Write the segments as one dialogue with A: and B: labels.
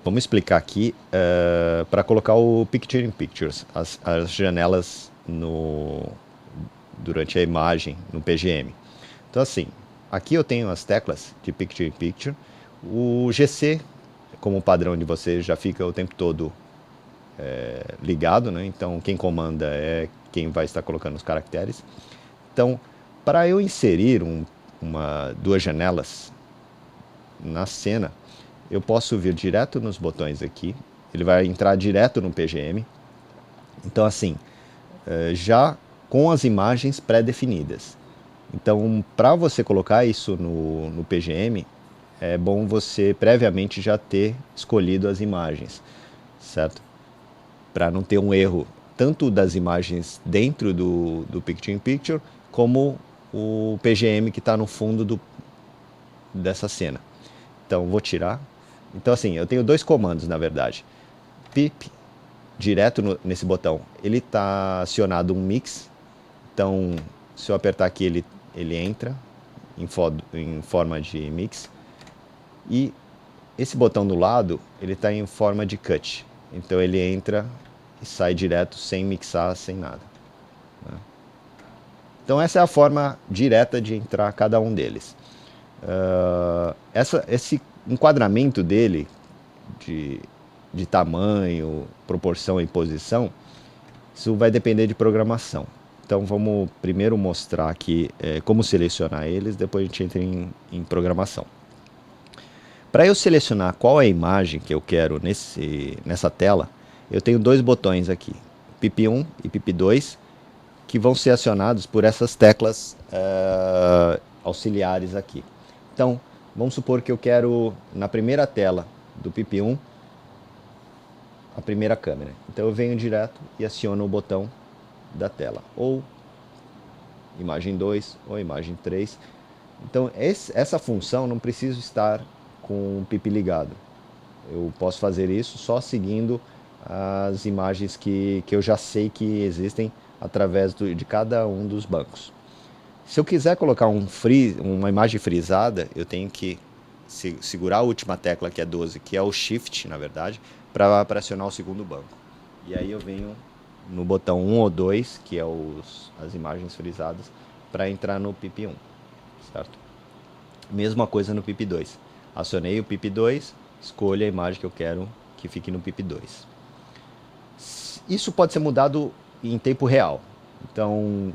A: Vamos explicar aqui para colocar o Picture in Pictures, as janelas durante a imagem no PGM. Então assim, aqui eu tenho as teclas de Picture in Picture. O GC, como padrão de vocês, já fica o tempo todo ligado, né? Então quem comanda é quem vai estar colocando os caracteres. Então, para eu inserir duas janelas na cena, eu posso vir direto nos botões aqui, ele vai entrar direto no PGM. Então assim, já com as imagens pré-definidas. Então, para você colocar isso no PGM, é bom você previamente já ter escolhido as imagens, certo? Para não ter um erro tanto das imagens dentro do Picture in Picture, como o PGM que está no fundo dessa cena. Então, vou tirar. Então, assim, eu tenho dois comandos, na verdade. Pip, direto nesse botão, ele está acionado um mix. Então, se eu apertar aqui, ele entra em forma de mix. E esse botão do lado, ele está em forma de cut. Então, ele entra e sai direto, sem mixar, sem nada. Então, essa é a forma direta de entrar cada um deles. Esse enquadramento dele de tamanho, proporção e posição, isso vai depender de programação. Então vamos primeiro mostrar aqui como selecionar eles, depois a gente entra em programação. Para eu selecionar qual é a imagem que eu quero nessa tela, eu tenho dois botões aqui, PIP1 e PIP2, que vão ser acionados por essas teclas auxiliares aqui. Então, vamos supor que eu quero, na primeira tela do PIP1, a primeira câmera. Então eu venho direto e aciono o botão da tela, ou imagem 2, ou imagem 3. Então essa função não precisa estar com o PIP ligado. Eu posso fazer isso só seguindo as imagens que eu já sei que existem através de cada um dos bancos. Se eu quiser colocar uma imagem frisada, eu tenho que segurar a última tecla, que é 12, que é o Shift, na verdade, para acionar o segundo banco. E aí eu venho no botão 1 ou 2, que é as imagens frisadas, para entrar no PIP1, certo? Mesma coisa no PIP2. Acionei o PIP2, escolho a imagem que eu quero que fique no PIP2. Isso pode ser mudado em tempo real. Então,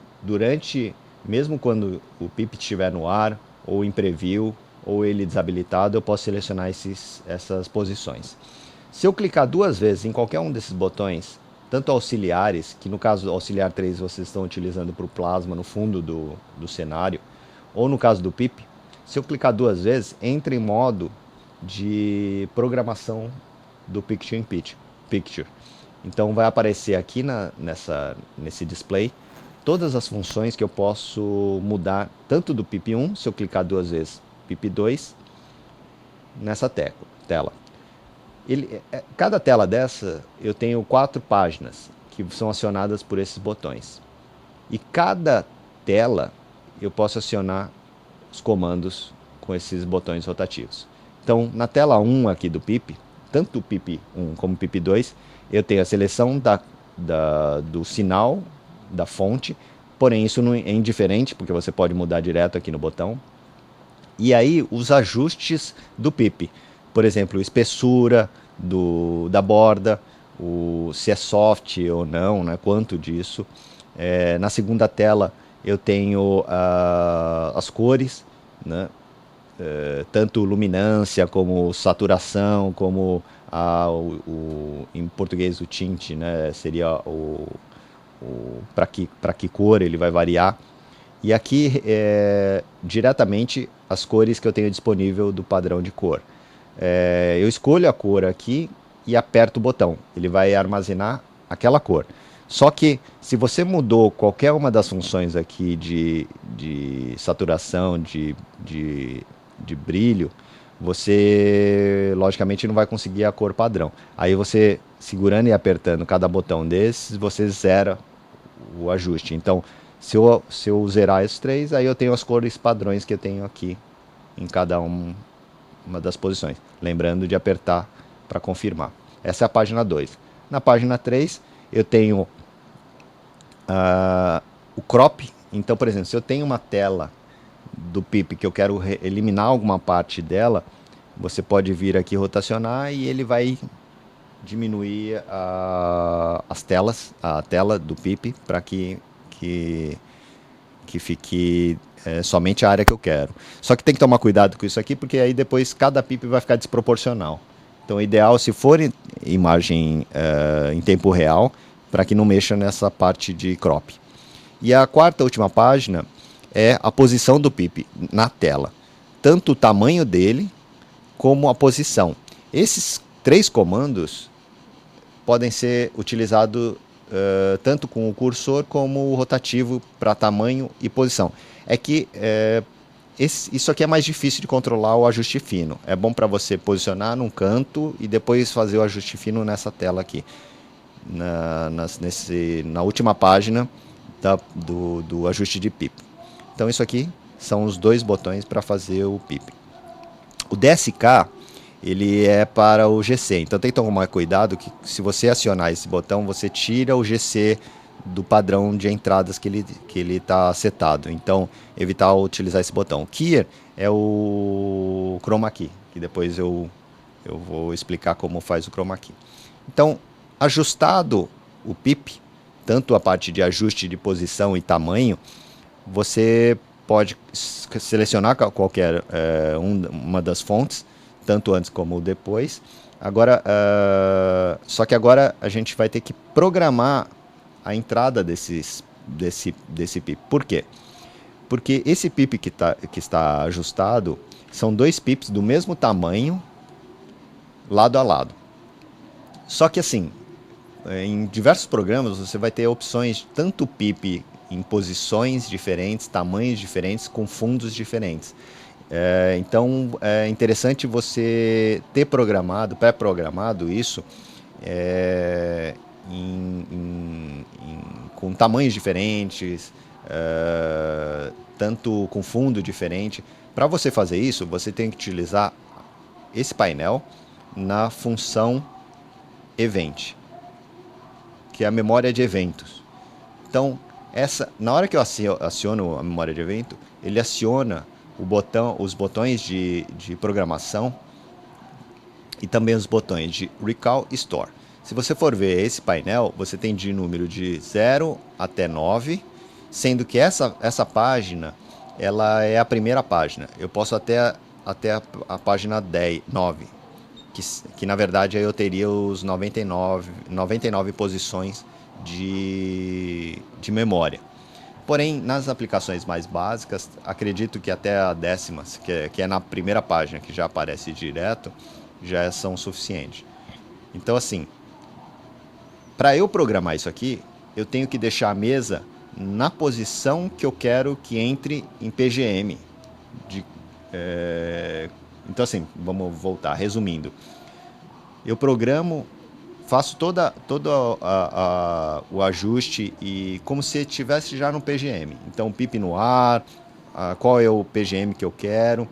A: mesmo quando o PIP estiver no ar, ou em preview, ou ele desabilitado, eu posso selecionar essas posições. Se eu clicar duas vezes em qualquer um desses botões, tanto auxiliares, que no caso do auxiliar 3 vocês estão utilizando para o plasma no fundo do cenário, ou no caso do PIP, se eu clicar duas vezes, entra em modo de programação do Picture in Picture. Então vai aparecer aqui nesse display todas as funções que eu posso mudar, tanto do PIP1, se eu clicar duas vezes, PIP2, nessa tela. Cada tela dessa eu tenho 4 páginas que são acionadas por esses botões. E cada tela eu posso acionar os comandos com esses botões rotativos. Então, na tela 1 aqui do PIP, tanto o PIP1 como o PIP2, eu tenho a seleção do sinal, da fonte, porém isso não é indiferente, porque você pode mudar direto aqui no botão. E aí os ajustes do PIP, por exemplo, espessura da borda, se é soft ou não, né, quanto disso. Na segunda tela eu tenho as cores, né, tanto luminância como saturação, como em português o tint, né, seria para que cor ele vai variar. E aqui diretamente as cores que eu tenho disponível do padrão de cor. Eu escolho a cor aqui e aperto o botão. Ele vai armazenar aquela cor. Só que se você mudou qualquer uma das funções aqui de saturação, de brilho, você logicamente não vai conseguir a cor padrão. Aí você, segurando e apertando cada botão desses, você zera o ajuste. Então, se eu zerar esses 3, aí eu tenho as cores padrões que eu tenho aqui em cada uma das posições. Lembrando de apertar para confirmar. Essa é a página 2. Na página 3, eu tenho o crop. Então, por exemplo, se eu tenho uma tela do PIP que eu quero eliminar alguma parte dela, você pode vir aqui rotacionar e ele vai diminuir a tela do PIP para que fique somente a área que eu quero. Só que tem que tomar cuidado com isso aqui, porque aí depois cada PIP vai ficar desproporcional. Então, o ideal, se for imagem em tempo real, para que não mexa nessa parte de crop. E a quarta última página é a posição do PIP na tela. Tanto o tamanho dele, como a posição. Esses 3 comandos podem ser utilizados tanto com o cursor como o rotativo para tamanho e posição. É que isso aqui é mais difícil de controlar o ajuste fino. É bom para você posicionar num canto e depois fazer o ajuste fino nessa tela aqui. Na última página do ajuste de PIP. Então isso aqui são os 2 botões para fazer o PIP. O DSK ele é para o GC, então tem que tomar cuidado que se você acionar esse botão, você tira o GC do padrão de entradas que ele está setado. Então, evitar utilizar esse botão. O Keyer é o Chroma Key, que depois eu vou explicar como faz o Chroma Key. Então, ajustado o PIP, tanto a parte de ajuste de posição e tamanho, você pode selecionar qualquer uma das fontes, tanto antes como depois. Agora, só que agora a gente vai ter que programar a entrada desse PIP. Por quê? Porque esse PIP que está ajustado são 2 PIPs do mesmo tamanho, lado a lado. Só que assim, em diversos programas você vai ter opções, tanto PIP em posições diferentes, tamanhos diferentes, com fundos diferentes. Então é interessante você ter pré-programado isso com tamanhos diferentes, tanto com fundo diferente. Para você fazer isso, você tem que utilizar esse painel na função Event, que é a memória de eventos. Então, na hora que eu aciono a memória de evento, ele aciona os botões de programação e também os botões de Recall e Store. Se você for ver esse painel, você tem de número de 0 até 9, sendo que essa página ela é a primeira página. Eu posso até a página 9, que na verdade aí eu teria os 99 posições de memória. Porém, nas aplicações mais básicas, acredito que até a 10ª, que é na primeira página, que já aparece direto, já são suficientes. Então, assim, para eu programar isso aqui, eu tenho que deixar a mesa na posição que eu quero que entre em PGM. Então, assim, vamos voltar, resumindo. Eu programo, faço todo o ajuste e como se estivesse já no PGM. Então, PIP no ar, qual é o PGM que eu quero.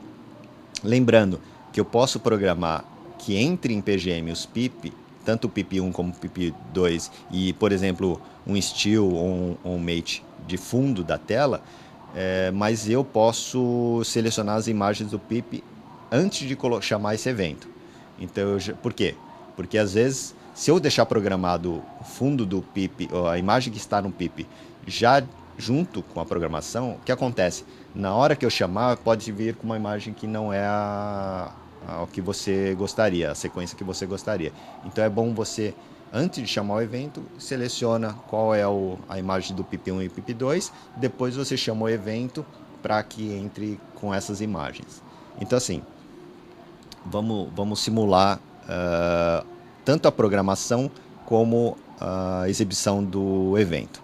A: Lembrando que eu posso programar que entre em PGM os PIP, tanto o PIP 1 como o PIP 2, e, por exemplo, um Still ou um Mate de fundo da tela, mas eu posso selecionar as imagens do PIP antes de chamar esse evento. Então, por quê? Porque às vezes, se eu deixar programado o fundo do PIP, ou a imagem que está no PIP, já junto com a programação, o que acontece? Na hora que eu chamar, pode vir com uma imagem que não é o que você gostaria, a sequência que você gostaria. Então é bom você, antes de chamar o evento, seleciona qual é a imagem do PIP 1 e PIP 2, depois você chama o evento para que entre com essas imagens. Então assim, vamos simular tanto a programação como a exibição do evento.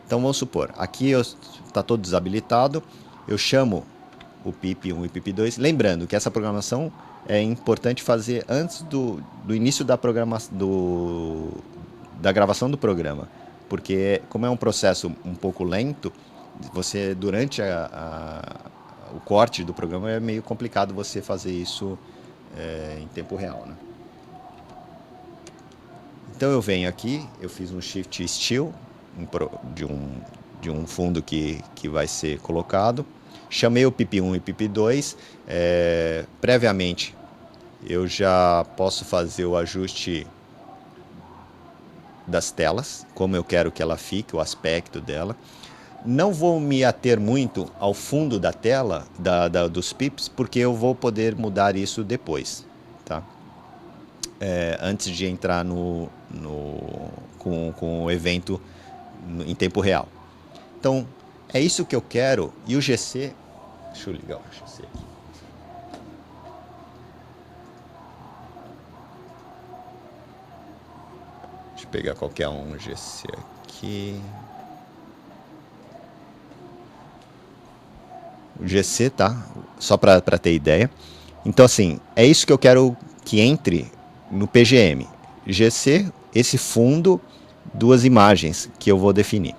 A: Então vamos supor, aqui está todo desabilitado, eu chamo o PIP 1 e PIP 2, lembrando que essa programação é importante fazer antes do início da gravação do programa, porque como é um processo um pouco lento, você durante o corte do programa é meio complicado você fazer isso em tempo real, né? Então eu venho aqui, eu fiz um Shift Still de um fundo que vai ser colocado. Chamei o PIP1 e PIP2. Previamente eu já posso fazer o ajuste das telas, como eu quero que ela fique, o aspecto dela. Não vou me ater muito ao fundo da tela, dos pips, porque eu vou poder mudar isso depois, tá? Antes de entrar com o evento em tempo real. Então, é isso que eu quero. E o GC... Deixa eu ligar o GC aqui. Deixa eu pegar qualquer um GC aqui. O GC, tá? Só para ter ideia. Então, assim, é isso que eu quero que entre no PGM. GC, esse fundo, duas imagens que eu vou definir.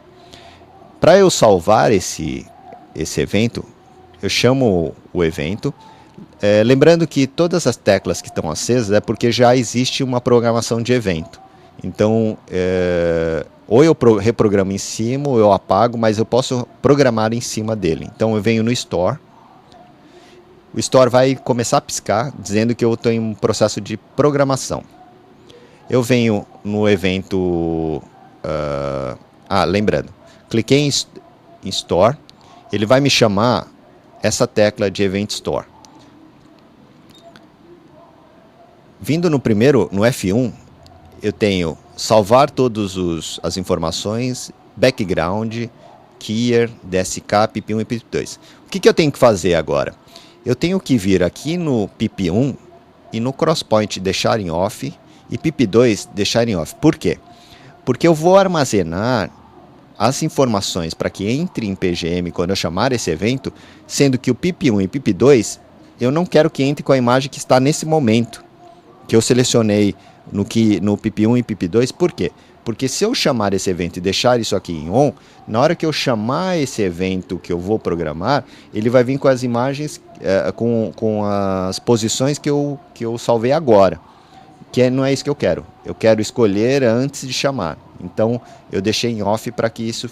A: Para eu salvar esse evento, eu chamo o evento. Lembrando que todas as teclas que estão acesas é porque já existe uma programação de evento. Então, ou eu reprogramo em cima, ou eu apago, mas eu posso programar em cima dele. Então, eu venho no Store. O Store vai começar a piscar, dizendo que eu estou em um processo de programação. Eu venho no evento... lembrando, cliquei em Store, ele vai me chamar essa tecla de Event Store. Vindo no primeiro, no F1, eu tenho salvar todas as informações, background, keyer, DSK, PIP1 e PIP2. O que eu tenho que fazer agora? Eu tenho que vir aqui no PIP1 e no crosspoint deixar em off e PIP2 deixar em off. Por quê? Porque eu vou armazenar as informações para que entre em PGM quando eu chamar esse evento, sendo que o PIP1 e PIP2 eu não quero que entre com a imagem que está nesse momento, que eu selecionei no PIP1 e PIP2. Por quê? Porque se eu chamar esse evento e deixar isso aqui em on, na hora que eu chamar esse evento que eu vou programar, ele vai vir com as imagens, com as posições que eu salvei agora. Não é isso que eu quero. Eu quero escolher antes de chamar. Então, eu deixei em off para que isso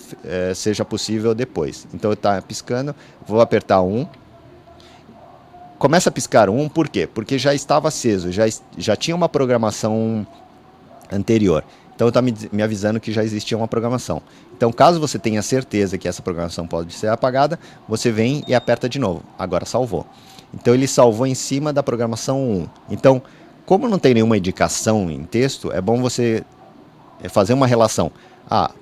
A: seja possível depois. Então, está piscando, vou apertar 1. Começa a piscar 1, por quê? Porque já estava aceso, já tinha uma programação anterior. Então, está me avisando que já existia uma programação. Então, caso você tenha certeza que essa programação pode ser apagada, você vem e aperta de novo. Agora salvou. Então, ele salvou em cima da programação 1. Então, como não tem nenhuma indicação em texto, é bom você fazer uma relação.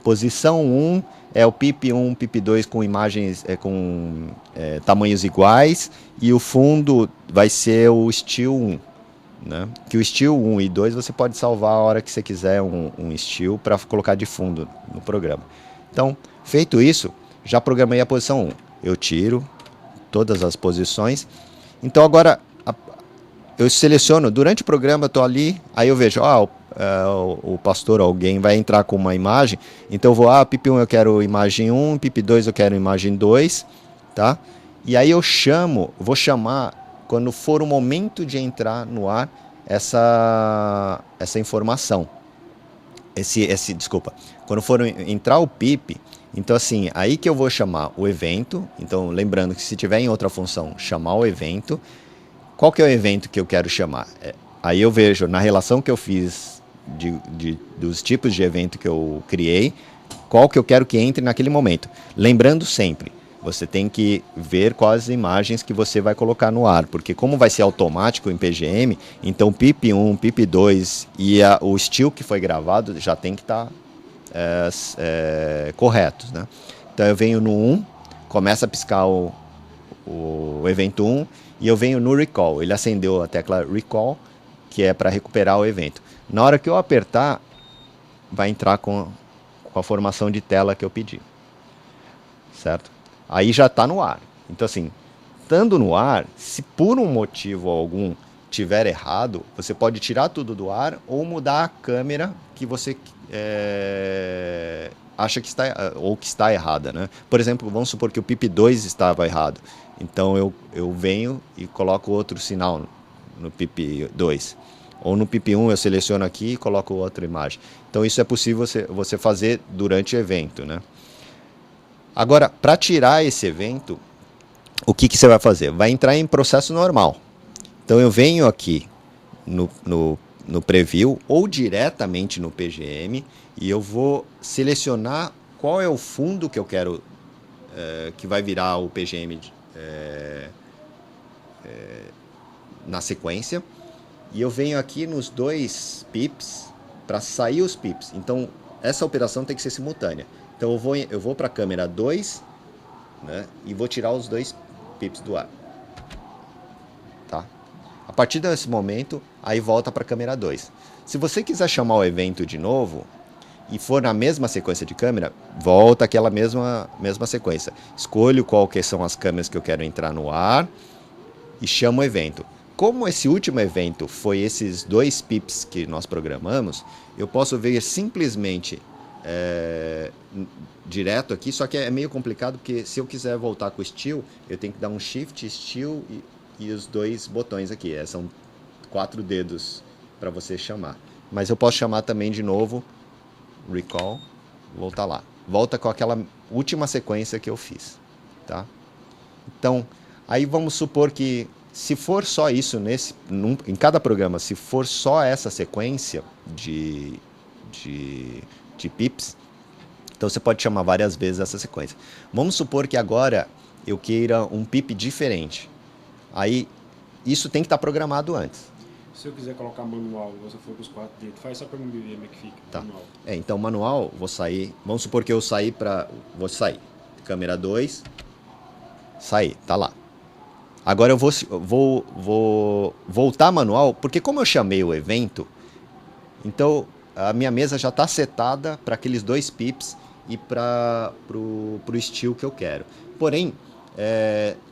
A: Posição 1 é o PIP1, PIP2 com imagens com tamanhos iguais, e o fundo vai ser o Still 1. Né? Que o Still 1 e 2 você pode salvar a hora que você quiser um Still para colocar de fundo no programa. Então, feito isso, já programei a posição 1. Eu tiro todas as posições. Então agora eu seleciono, durante o programa eu estou ali, aí eu vejo, o pastor, alguém vai entrar com uma imagem, então eu vou, PIP1 eu quero imagem 1, PIP2 eu quero imagem 2, tá? E aí eu vou chamar, quando for o momento de entrar no ar, essa informação. Desculpa, quando for entrar o PIP, então assim, aí que eu vou chamar o evento, então lembrando que se tiver em outra função, chamar o evento. Qual que é o evento que eu quero chamar? Aí eu vejo, na relação que eu fiz dos tipos de evento que eu criei, qual que eu quero que entre naquele momento. Lembrando sempre, você tem que ver quais imagens que você vai colocar no ar, porque como vai ser automático em PGM, então PIP1, PIP2 e o Still que foi gravado já tem que estar corretos, né? Então eu venho no 1, começa a piscar o evento 1, e eu venho no Recall. Ele acendeu a tecla Recall, que é para recuperar o evento. Na hora que eu apertar, vai entrar com a formação de tela que eu pedi. Certo? Aí já está no ar. Então, assim, estando no ar, se por um motivo algum tiver errado, você pode tirar tudo do ar ou mudar a câmera que você acha que está errada, né? Por exemplo, vamos supor que o PIP2 estava errado. Então eu venho e coloco outro sinal no PIP2. Ou no PIP1 eu seleciono aqui e coloco outra imagem. Então isso é possível você fazer durante o evento, né? Agora, para tirar esse evento, o que você vai fazer? Vai entrar em processo normal. Então eu venho aqui no preview ou diretamente no PGM e eu vou selecionar qual é o fundo que eu quero que vai virar o PGM na sequência. E eu venho aqui nos dois pips para sair os pips. Então essa operação tem que ser simultânea. Então eu vou para a câmera 2, né, e vou tirar os dois pips do ar. Tá? A partir desse momento, aí volta para a câmera 2. Se você quiser chamar o evento de novo e for na mesma sequência de câmera, volta aquela mesma sequência. Escolho qual que são as câmeras que eu quero entrar no ar e chamo o evento. Como esse último evento foi esses dois pips que nós programamos, eu posso ver simplesmente direto aqui, só que é meio complicado porque se eu quiser voltar com o Still, eu tenho que dar um Shift, Still e os dois botões aqui. São 4 dedos para você chamar. Mas eu posso chamar também de novo, Recall, voltar lá. Volta com aquela última sequência que eu fiz. Tá? Então, aí vamos supor que se for só isso em cada programa, se for só essa sequência de pips, então você pode chamar várias vezes essa sequência. Vamos supor que agora eu queira um pip diferente. Aí isso tem que estar programado antes.
B: Se eu quiser colocar manual, você for com os 4 dedos, faz só para mim ver como é que fica.
A: Tá.
B: Manual.
A: Então manual, vou sair. Vamos supor que eu vou sair. Câmera 2, sair, tá lá. Agora eu vou voltar manual, porque como eu chamei o evento, então a minha mesa já está setada para aqueles dois pips e para o estilo que eu quero. Porém,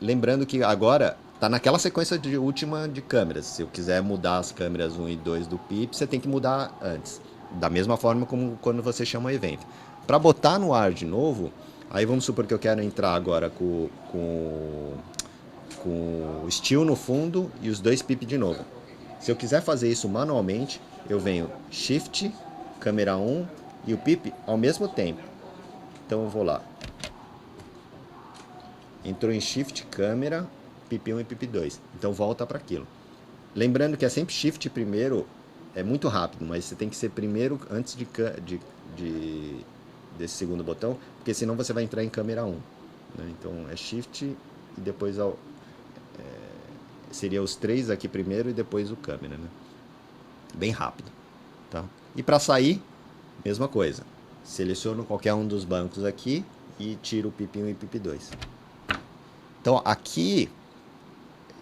A: lembrando que agora está naquela sequência última de câmeras. Se eu quiser mudar as câmeras 1 e 2 do pip, você tem que mudar antes. Da mesma forma como quando você chama o evento. Para botar no ar de novo, aí vamos supor que eu quero entrar agora com o steel no fundo e os dois pip de novo. Se eu quiser fazer isso manualmente, eu venho Shift, câmera 1 e o pip ao mesmo tempo. Então eu vou lá. Entrou em Shift, câmera, pip 1 e pip 2. Então volta para aquilo. Lembrando que é sempre Shift primeiro, é muito rápido, mas você tem que ser primeiro antes desse segundo botão, porque senão você vai entrar em câmera 1. Né? Então é Shift e depois seria os 3 aqui primeiro e depois o câmera, né? Bem rápido, tá? E para sair, mesma coisa. Seleciono qualquer um dos bancos aqui e tiro o pip 1 e pip 2. Então aqui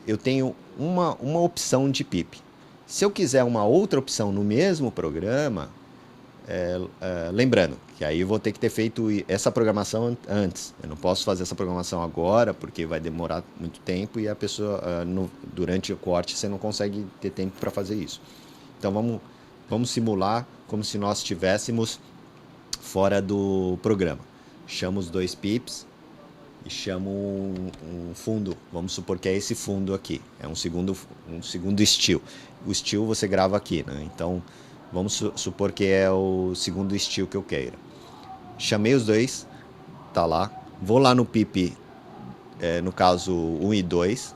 A: eu tenho uma opção de pip. Se eu quiser uma outra opção no mesmo programa, lembrando que aí eu vou ter que ter feito essa programação antes. Eu não posso fazer essa programação agora porque vai demorar muito tempo e a pessoa durante o corte você não consegue ter tempo para fazer isso. Então vamos simular como se nós estivéssemos fora do programa. Chamo os dois pips e chamo um fundo. Vamos supor que é esse fundo aqui. É um segundo steel. O steel você grava aqui, né? Então vamos supor que é o segundo steel que eu queira. Chamei os dois, tá lá. Vou lá no pip, no caso 1 e 2.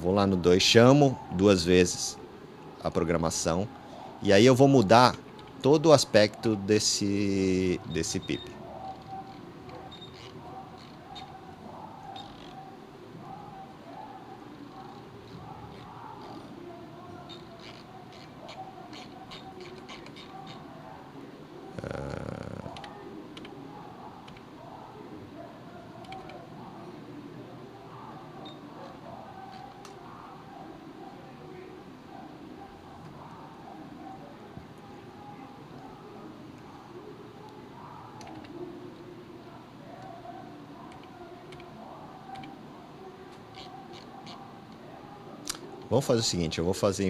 A: Vou lá no 2, chamo 2 vezes a programação. E aí eu vou mudar todo o aspecto desse pip. Vamos fazer o seguinte, eu vou fazer